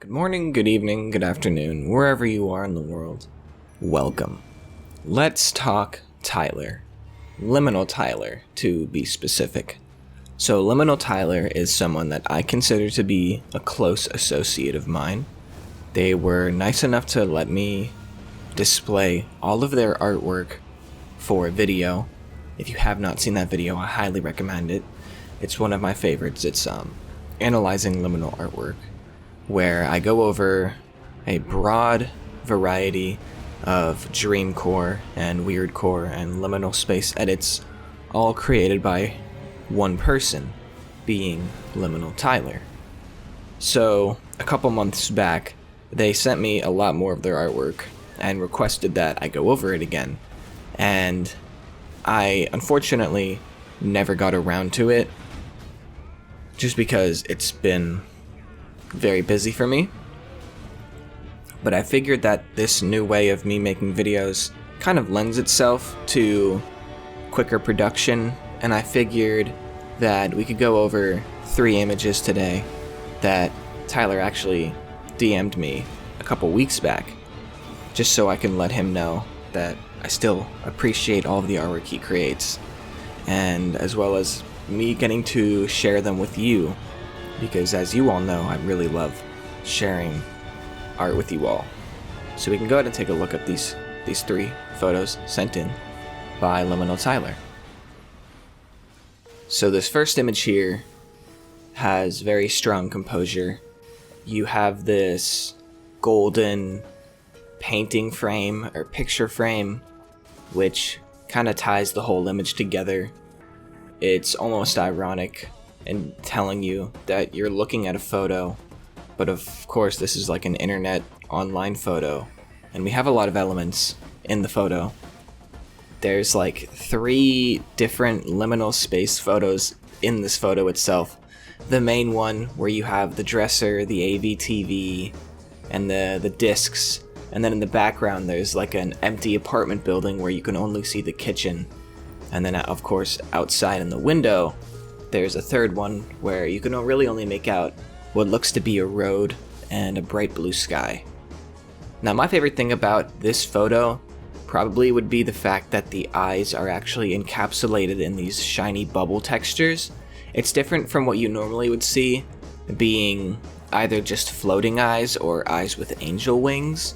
Good morning, good evening, good afternoon, wherever you are in the world. Welcome. Let's talk Tyler. Liminal Tyler, to be specific. So Liminal Tyler is someone that I consider to be a close associate of mine. They were nice enough to let me display all of their artwork for a video. If you have not seen that video, I highly recommend it. It's one of my favorites. It's analyzing liminal artwork, where I go over a broad variety of Dreamcore and Weirdcore and liminal space edits, all created by one person, being Liminal Tyler. So, a couple months back, they sent me a lot more of their artwork and requested that I go over it again. And I, unfortunately, never got around to it, just because it's been very busy for me. But I figured that this new way of me making videos kind of lends itself to quicker production, and I figured that we could go over 3 images today that Tyler actually DM'd me a couple weeks back, just so I can let him know that I still appreciate all of the artwork he creates, and as well as me getting to share them with you, because as you all know, I really love sharing art with you all. So we can go ahead and take a look at these 3 photos sent in by Liminal Tyler. So this first image here has very strong composure. You have this golden painting frame or picture frame, which kind of ties the whole image together. It's almost ironic and telling you that you're looking at a photo, but of course this is like an internet online photo, and we have a lot of elements in the photo. There's like 3 different liminal space photos in this photo itself. The main one where you have the dresser, the AVTV, and the discs, and then in the background there's like an empty apartment building where you can only see the kitchen. And then of course outside in the window there's a third one where you can really only make out what looks to be a road and a bright blue sky. Now my favorite thing about this photo probably would be the fact that the eyes are actually encapsulated in these shiny bubble textures. It's different from what you normally would see, being either just floating eyes or eyes with angel wings.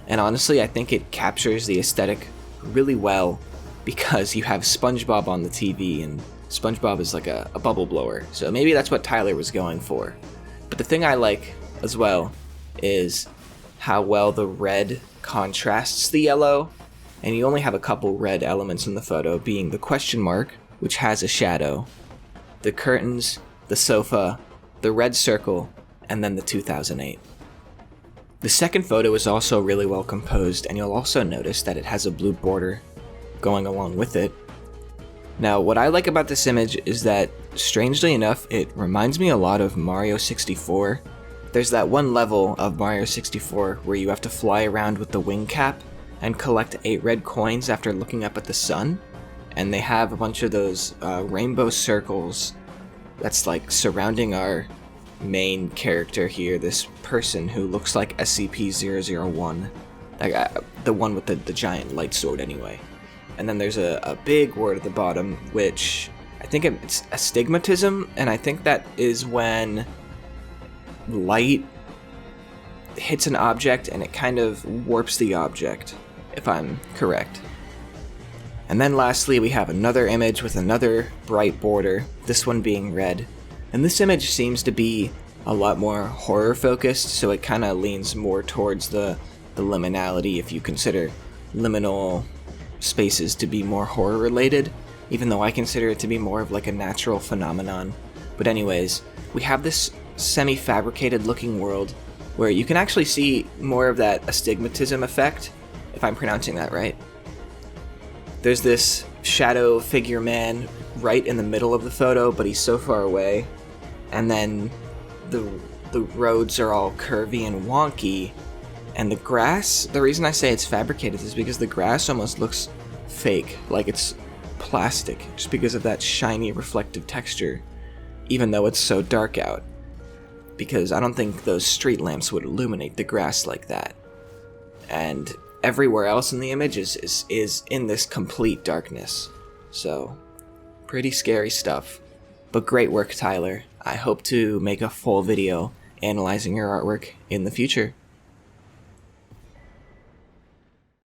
And honestly, I think it captures the aesthetic really well, because you have SpongeBob on the TV, and SpongeBob is like a bubble blower, so maybe that's what Tyler was going for. But the thing I like as well is how well the red contrasts the yellow, and you only have a couple red elements in the photo, being the question mark, which has a shadow, the curtains, the sofa, the red circle, and then the 2008. The second photo is also really well composed, and you'll also notice that it has a blue border going along with it. Now, what I like about this image is that, strangely enough, it reminds me a lot of Mario 64. There's that one level of Mario 64 where you have to fly around with the wing cap and collect 8 red coins after looking up at the sun, and they have a bunch of those rainbow circles that's like surrounding our main character here, this person who looks like SCP-001, the one with the giant light sword anyway. And then there's a big word at the bottom, which I think it's astigmatism, and I think that is when light hits an object and it kind of warps the object, if I'm correct. And then lastly, we have another image with another bright border, this one being red. And this image seems to be a lot more horror focused, so it kind of leans more towards the liminality, if you consider liminal spaces to be more horror related, even though I consider it to be more of like a natural phenomenon. But anyways, we have this semi-fabricated looking world where you can actually see more of that astigmatism effect, if I'm pronouncing that right. There's this shadow figure man right in the middle of the photo, but he's so far away, and then the roads are all curvy and wonky. And the grass, the reason I say it's fabricated is because the grass almost looks fake, like it's plastic, just because of that shiny reflective texture, even though it's so dark out. because I don't think those street lamps would illuminate the grass like that. And everywhere else in the image is in this complete darkness. So, pretty scary stuff. But great work, Tyler. I hope to make a full video analyzing your artwork in the future.